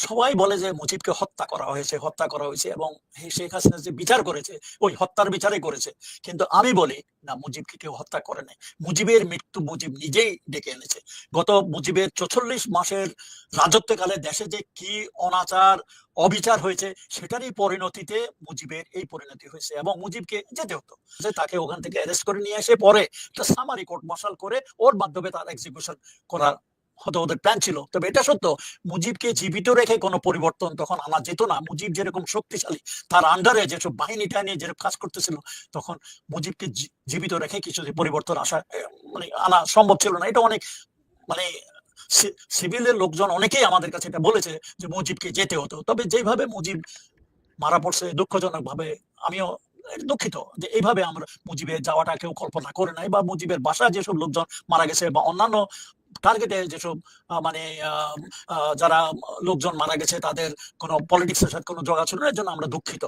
সবাই বলে যে মুজিবকে হত্যা করা হয়েছে এবং শেখ হাসিনা যে বিচার করেছে ওই হত্যার বিচারই করেছে। কিন্তু আমি বলি না, মুজিবকে কেউ হত্যা করে নাই। মুজিবের মৃত্যু মুজিব নিজেই ডেকে এনেছে। গত মুজিবের ৪৪ মাসের রাজত্বকালে দেশে যে কি অনাচার অবিচার হয়েছে সেটারই পরিণতিতে মুজিবের এই পরিণতি হয়েছে এবং মুজিবকে যেতে হতো, যে তাকে ওখান থেকে অ্যারেস্ট করে নিয়ে এসে পরে একটা সামারি কোর্ট মার্শাল করে ওর মাধ্যমে তার এক্সিকিউশন করার হয়তো ওদের প্ল্যান ছিল। তবে এটা সত্য, মুজিবকে জীবিত রেখে কোনো পরিবর্তন তখন আনা যেত না। মুজিব যেরকম শক্তিশালী, তার আন্ডারে যেসব বাহিনী টাইনি যেরকম কাজ করতেছিল, তখন মুজিবকে জীবিত রেখে কিছু যে পরিবর্তন আসা মানে আনা সম্ভব ছিল না। এটা অনেক মানে সিভিলের লোকজন অনেকেই আমাদের কাছে এটা বলেছে যে মুজিবকে যেতে হতো। তবে যেভাবে মুজিব মারা পড়ছে দুঃখজনক ভাবে, আমিও দুঃখিত যে এইভাবে আমরা মুজিবের যাওয়াটা কেউ কল্পনা করে নাই, বা মুজিবের বাসায় যেসব লোকজন মারা গেছে বা অন্যান্য টার্গেটে যেসব মানে যারা লোকজন মারা গেছে তাদের কোনো পলিটিক্সের সাথে কোনো যোগাযোগ ছিল না, এর জন্য আমরা দুঃখিত।